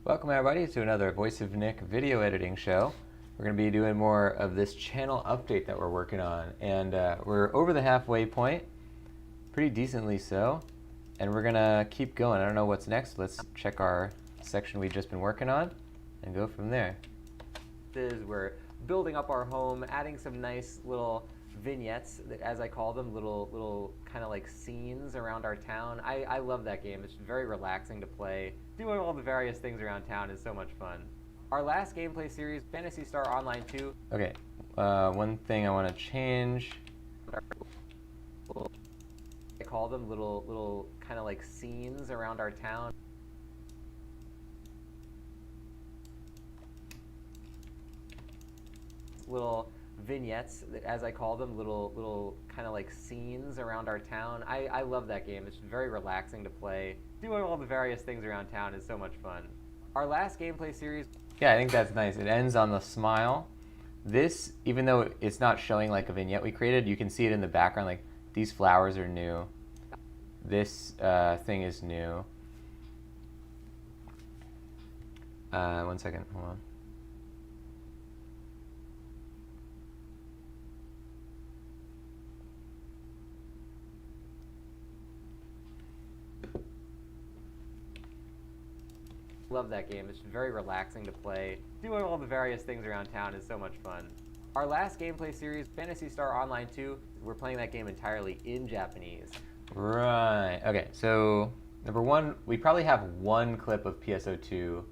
Welcome everybody to another Voice of Nick video editing show. We're going to be doing more of this channel update that we're working on, and we're over the halfway point, pretty decently so, and we're going to keep going. I don't know what's next. Let's check our section we've just been working on and go from there. We're building up our home, adding some nice little vignettes, as I call them, little kind of like scenes around our town. I love that game. It's very relaxing to play. Doing all the various things around town is so much fun. Our last gameplay series, Phantasy Star Online 2. Okay, one thing I want to change. I call them little kind of like scenes around our town. Little vignettes, as I call them, little kind of like scenes around our town. I love that game. It's very relaxing to play. Doing all the various things around town is so much fun. Our last gameplay series. Yeah, I think that's nice. It ends on the smile. This, even though it's not showing like a vignette we created, you can see it in the background. Like these flowers are new. This thing is new. One second, hold on. Love that game. It's very relaxing to play. Doing all the various things around town is so much fun. Our last gameplay series, Phantasy Star Online 2, we're playing that game entirely in Japanese. Right. Okay, so number one, we probably have one clip of PSO2, so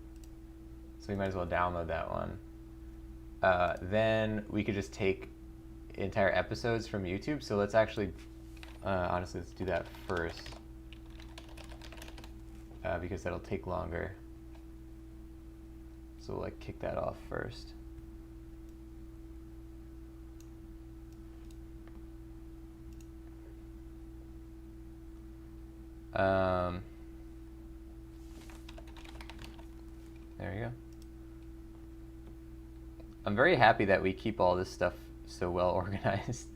we might as well download that one. Then we could just take entire episodes from YouTube, so let's actually, honestly, let's do that first, because that'll take longer. So we'll like kick that off first. There you go. I'm very happy that we keep all this stuff so well organized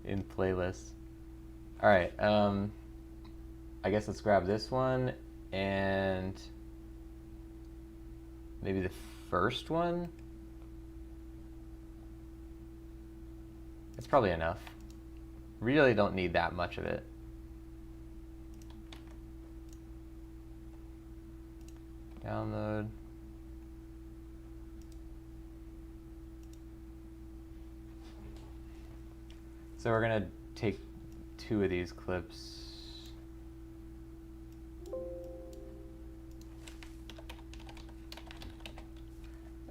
in playlists. All right, I guess let's grab this one and maybe the first one. It's probably enough. Really don't need that much of it. Download. So we're gonna take two of these clips.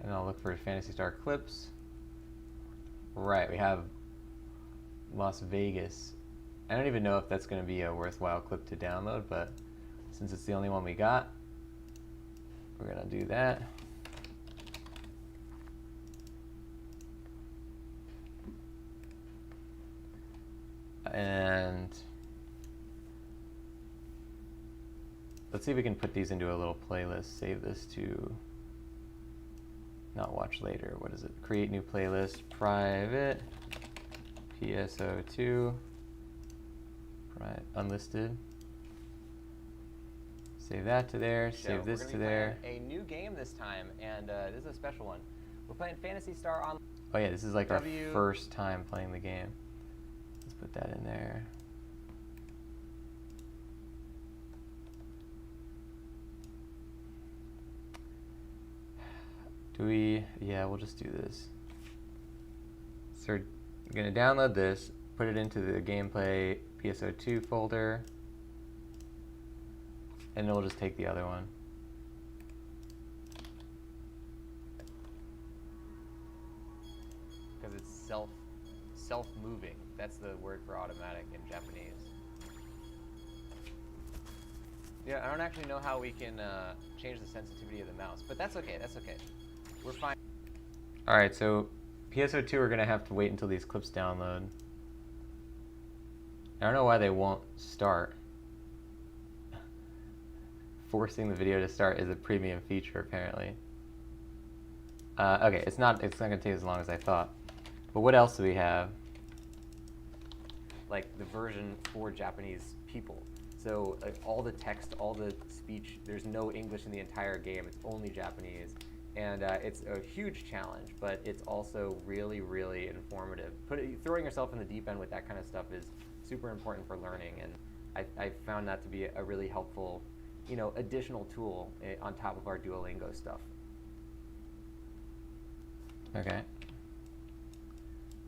And I'll look for Phantasy Star clips. Right, we have Las Vegas. I don't even know if that's going to be a worthwhile clip to download, but since it's the only one we got, we're going to do that. And let's see if we can put these into a little playlist. Save this to not watch later. What is it? Create new playlist, private, PSO2, unlisted. Save that to there, save this to there. A new game this time, and this is a special one. We're playing Phantasy Star Online. Oh yeah, this is like our first time playing the game. Let's put that in there. Do we? Yeah, we'll just do this. So we're going to download this, put it into the gameplay PSO2 folder, and then we'll just take the other one. Because it's self-moving. That's the word for automatic in Japanese. Yeah, I don't actually know how we can change the sensitivity of the mouse, but that's okay, that's okay. We're fine. All right, so PSO2, we're gonna have to wait until these clips download. I don't know why they won't start. Forcing the video to start is a premium feature, apparently. Okay, it's not gonna take as long as I thought. But what else do we have? Like the version for Japanese people. So all the text, all the speech, there's no English in the entire game. It's only Japanese. And it's a huge challenge, but it's also really, really informative. Throwing yourself in the deep end with that kind of stuff is super important for learning, and I found that to be a really helpful, additional tool on top of our Duolingo stuff. Okay.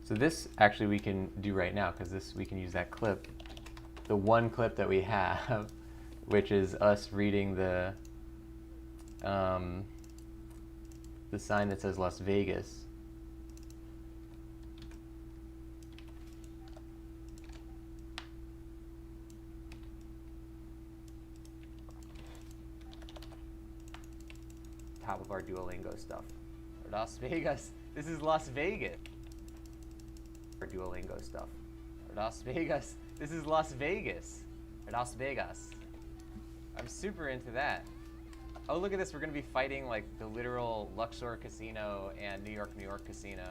So this actually we can do right now, because we can use that clip, the one clip that we have, which is us reading the sign that says Las Vegas. Top of our Duolingo stuff. Las Vegas. This is Las Vegas. Our Duolingo stuff. Las Vegas. This is Las Vegas. Las Vegas. I'm super into that. Oh, look at this. We're going to be fighting like the literal Luxor Casino and New York Casino.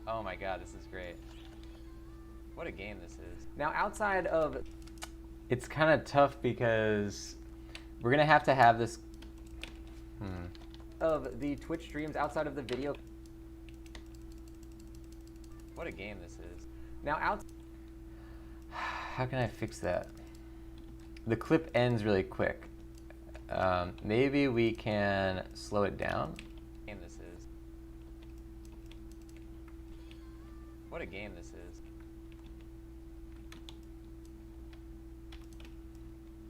Oh my god, this is great. What a game this is. Now, outside of... It's kind of tough because we're going to have this... Of the Twitch streams outside of the video... What a game this is. Now, how can I fix that? The clip ends really quick. Maybe we can slow it down. Game this is. What a game this is.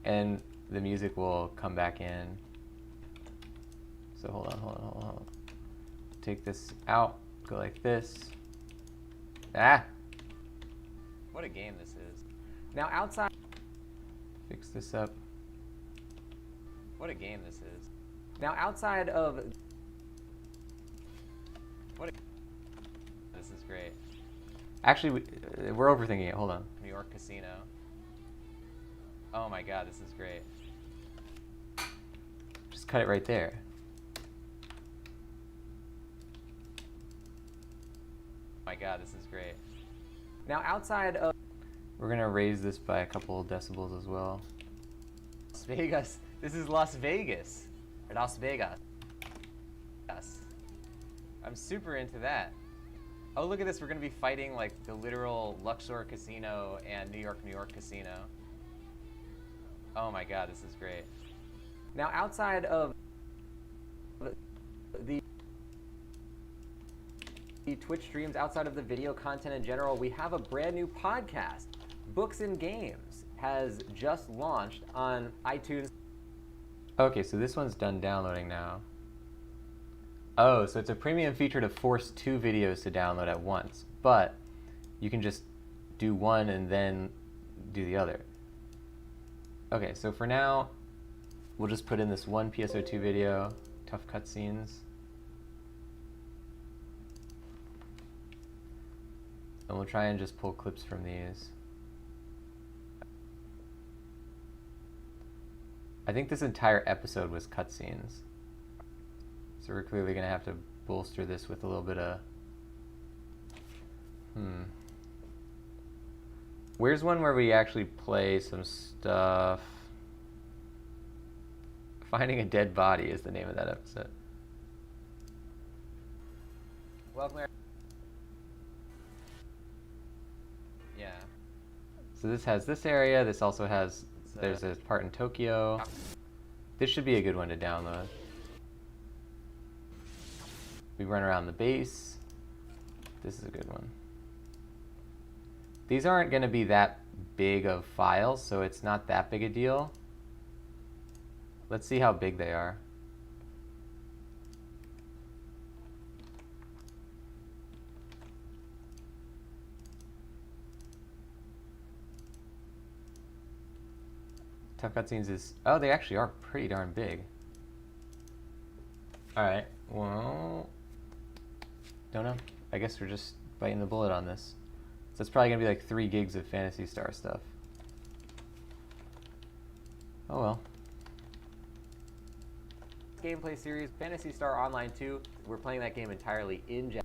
And the music will come back in. So hold on. Take this out, go like this. Ah! What a game this is. Now outside... Fix this up. What a game this is. Now outside of... This is great. Actually, we're overthinking it. Hold on. New York Casino. Oh my god, this is great. Just cut it right there. Oh my god, this is great. Now outside of... We're going to raise this by a couple of decibels as well. Las Vegas. This is Las Vegas. Las Vegas. Yes. I'm super into that. Oh, look at this. We're going to be fighting like the literal Luxor Casino and New York Casino. Oh my god, this is great. Now outside of the Twitch streams, outside of the video content in general, we have a brand new podcast. Books and Games has just launched on iTunes. Okay, so this one's done downloading now. Oh, so it's a premium feature to force 2 videos to download at once, but you can just do one and then do the other. Okay, so for now, we'll just put in this one PSO2 video, tough cutscenes. And we'll try and just pull clips from these. I think this entire episode was cutscenes. So we're clearly going to have to bolster this with a little bit of... Where's one where we actually play some stuff? Finding a Dead Body is the name of that episode. Welcome, everyone. Yeah. So this has this area. This also has... There's a part in Tokyo. This should be a good one to download. We run around the base. This is a good one. These aren't going to be that big of files, so it's not that big a deal. Let's see how big they are. Tough Cutscenes is... Oh, they actually are pretty darn big. Alright, well... Don't know. I guess we're just biting the bullet on this. So it's probably going to be like 3 gigs of Phantasy Star stuff. Oh well. Gameplay series, Phantasy Star Online 2. We're playing that game entirely in Japanese.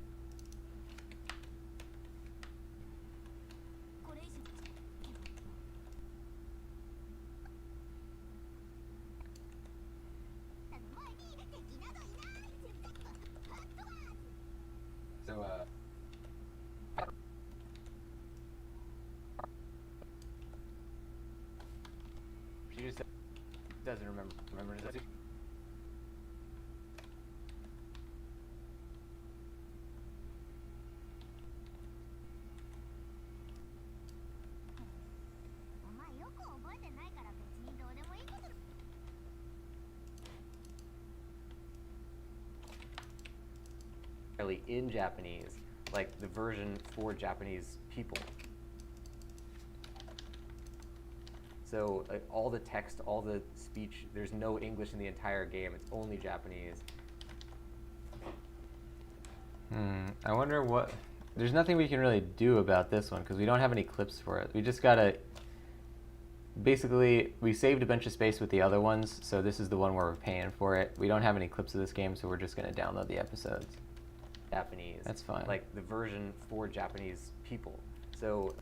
So, she just doesn't remember does it? In Japanese, like the version for Japanese people. So all the text, all the speech, there's no English in the entire game. It's only Japanese. I wonder what... There's nothing we can really do about this one because we don't have any clips for it. We just gotta... Basically, we saved a bunch of space with the other ones, so this is the one where we're paying for it. We don't have any clips of this game, so we're just gonna download the episodes. Japanese. That's fine. Like the version for Japanese people. So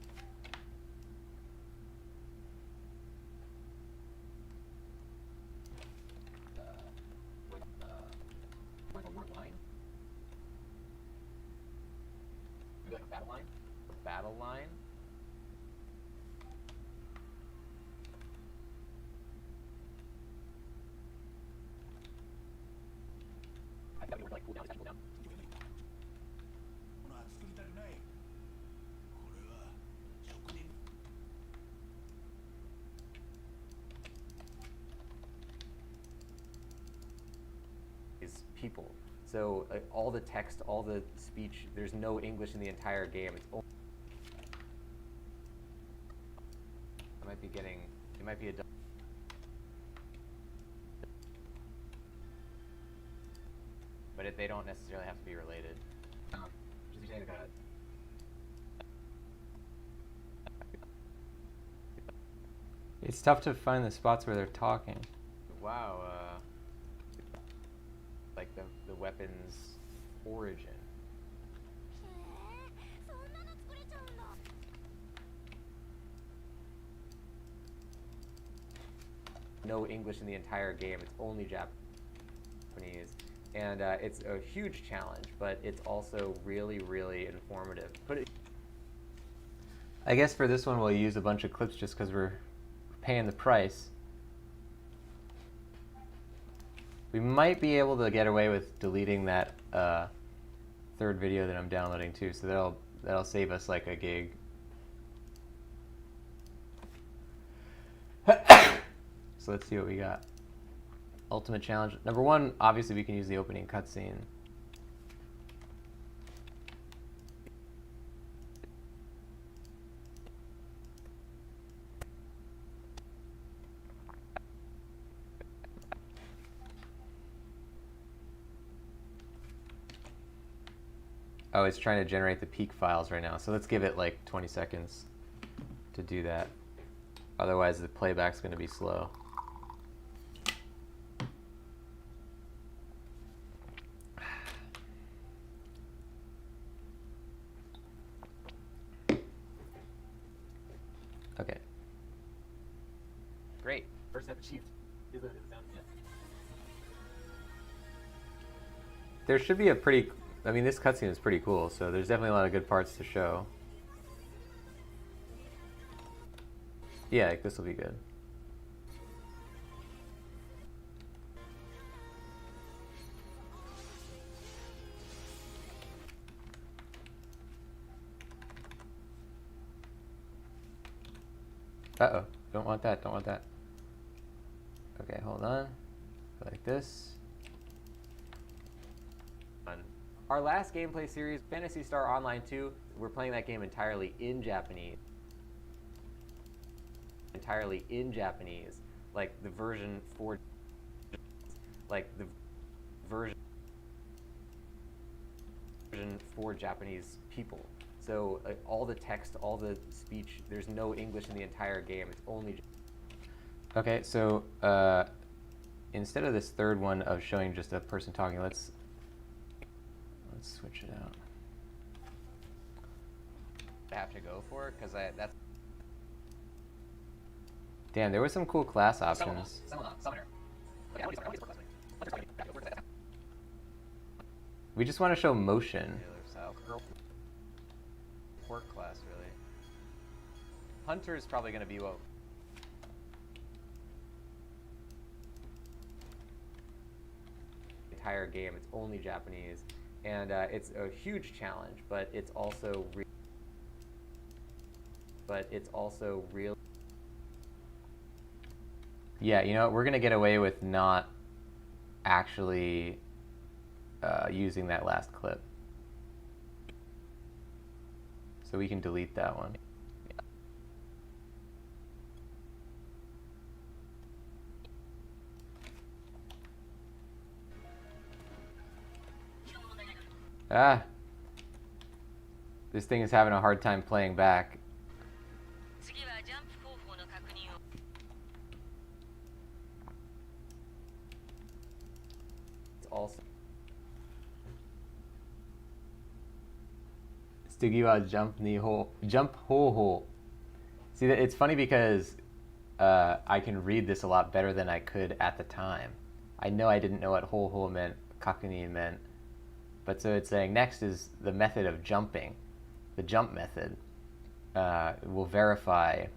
battle line. I thought we were like cool down, cool down. People. So all the text, all the speech, there's no English in the entire game. It's only... I might be getting, it might be a... But they don't necessarily have to be related. It's tough to find the spots where they're talking. Wow, like the weapon's origin. No English in the entire game. It's only Japanese. And it's a huge challenge, but it's also really, really informative. I guess for this one we'll use a bunch of clips just because we're paying the price. We might be able to get away with deleting that third video that I'm downloading too, so that'll save us like a gig. So let's see what we got. Ultimate challenge. Number one, obviously we can use the opening cutscene. Oh, it's trying to generate the peak files right now. So let's give it like 20 seconds to do that. Otherwise the playback's going to be slow. Okay. Great. First step achieved. There should be a pretty... I mean, this cutscene is pretty cool, so there's definitely a lot of good parts to show. Yeah, like, this will be good. Uh-oh. Don't want that, don't want that. Okay, hold on. Like this. Our last gameplay series, Phantasy Star Online 2, we're playing that game entirely in Japanese. Entirely in Japanese. Like the version for... Like the version for Japanese people. So all the text, all the speech, there's no English in the entire game. It's only... Okay, so instead of this third one of showing just a person talking, let's switch it out. I have to go for it because that's... Damn, there were some cool class options. We just want to show motion. Hunter is probably going to be what... entire game, it's only Japanese. And it's a huge challenge, but it's also real. Yeah, you know what? We're going to get away with not actually using that last clip. So we can delete that one. Ah! This thing is having a hard time playing back. It's also... Tsugiwa jump ho. See, it's funny because I can read this a lot better than I could at the time. I know I didn't know what ho meant, kakuni meant. But so it's saying next is the method of jumping. The jump method will verify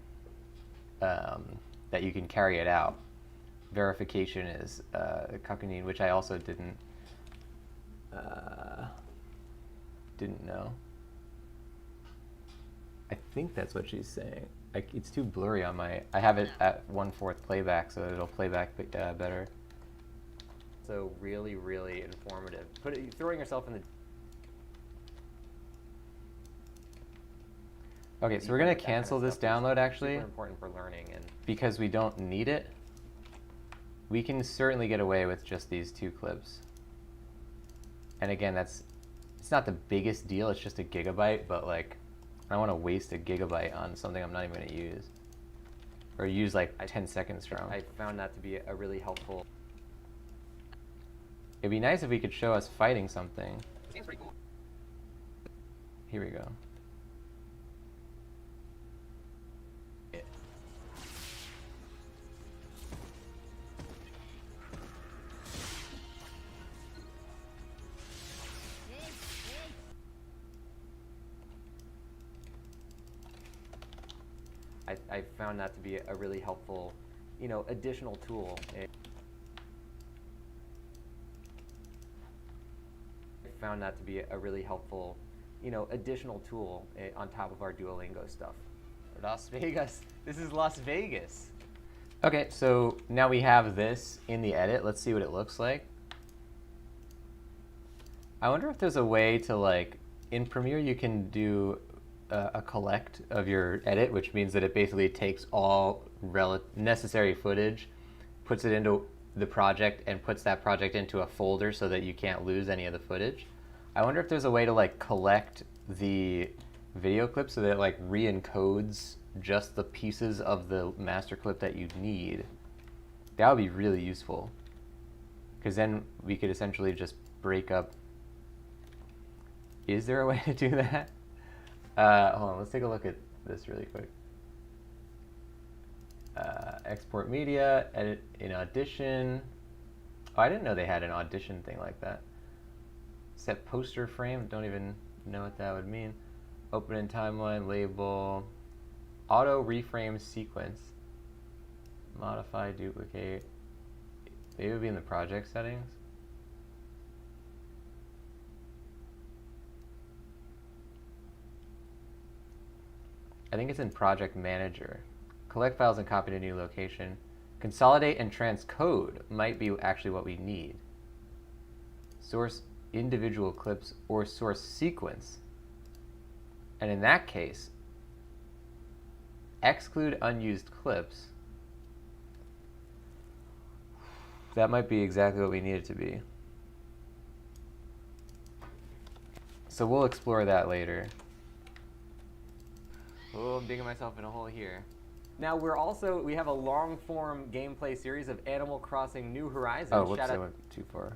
that you can carry it out. Verification is kakuni, which I also didn't know. I think that's what she's saying. It's too blurry on my... I have it at 1/4 playback, so it'll play back better. So really, really informative. Throwing yourself in the... Okay, so we're going to cancel this download, actually. Super important for learning, and because we don't need it. We can certainly get away with just these 2 clips. And again, it's not the biggest deal. It's just a gigabyte, but like, I don't want to waste a gigabyte on something I'm not even going to use. Or use like 10 seconds from. I found that to be a really helpful... It'd be nice if we could show us fighting something. Seems pretty cool. Here we go. I found that to be a really helpful, additional tool. Found that to be a really helpful, additional tool on top of our Duolingo stuff. Las Vegas. This is Las Vegas. Okay, so now we have this in the edit. Let's see what it looks like. I wonder if there's a way to, like, in Premiere you can do a collect of your edit, which means that it basically takes all necessary footage, puts it into the project, and puts that project into a folder so that you can't lose any of the footage. I wonder if there's a way to like collect the video clip so that it like re-encodes just the pieces of the master clip that you need. That would be really useful, because then we could essentially just break up. Is there a way to do that? Hold on, let's take a look at this really quick. Export media, edit in Audition. Oh, I didn't know they had an Audition thing like that. Set poster frame, don't even know what that would mean. Open in timeline, label, auto reframe sequence, modify, duplicate. Maybe it would be in the project settings. I think it's in Project Manager. Collect files and copy to new location. Consolidate and transcode might be actually what we need. Source individual clips or source sequence. And in that case, exclude unused clips. That might be exactly what we need it to be. So we'll explore that later. Oh, I'm digging myself in a hole here. Now we have a long form gameplay series of Animal Crossing New Horizons. Oh, whoops, I went too far.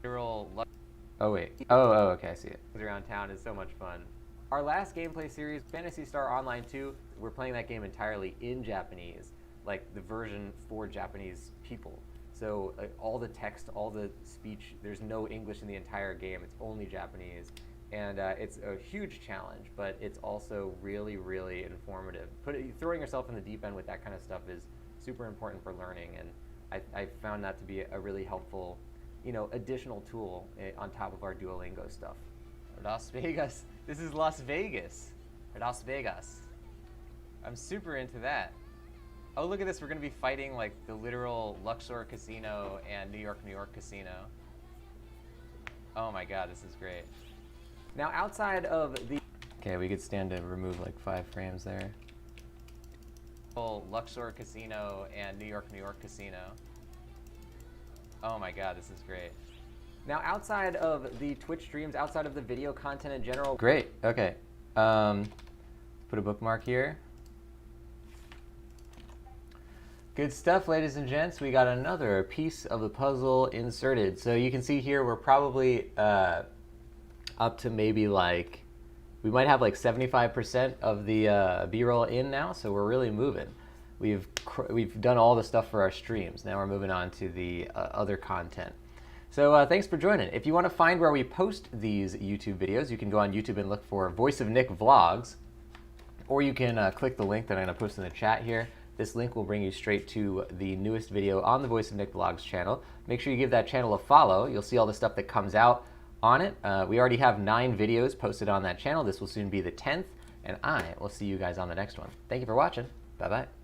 Oh wait. Oh, okay, I see it. Around town is so much fun. Our last gameplay series, Phantasy Star Online 2, we're playing that game entirely in Japanese, like the version for Japanese people. So all the text, all the speech, there's no English in the entire game. It's only Japanese. And it's a huge challenge, but it's also really, really informative. Throwing yourself in the deep end with that kind of stuff is super important for learning, and I found that to be a really helpful, additional tool on top of our Duolingo stuff. Las Vegas. This is Las Vegas. Las Vegas. I'm super into that. Oh, look at this. We're going to be fighting like the literal Luxor Casino and New York Casino. Oh my God, this is great. Now, outside of the... Okay, we could stand to remove like 5 frames there. Luxor Casino and New York Casino. Oh my God, this is great. Now, outside of the Twitch streams, outside of the video content in general... Great, okay. Put a bookmark here. Good stuff, ladies and gents. We got another piece of the puzzle inserted. So you can see here we're probably up to maybe like, we might have like 75% of the B-roll in now, so we're really moving. We've done all the stuff for our streams. Now we're moving on to the other content. So thanks for joining. If you want to find where we post these YouTube videos, you can go on YouTube and look for Voice of Nick Vlogs, or you can click the link that I'm going to post in the chat here. This link will bring you straight to the newest video on the Voice of Nick Vlogs channel. Make sure you give that channel a follow. You'll see all the stuff that comes out on it. We already have 9 videos posted on that channel. This will soon be the 10th, and I will see you guys on the next one. Thank you for watching. Bye-bye.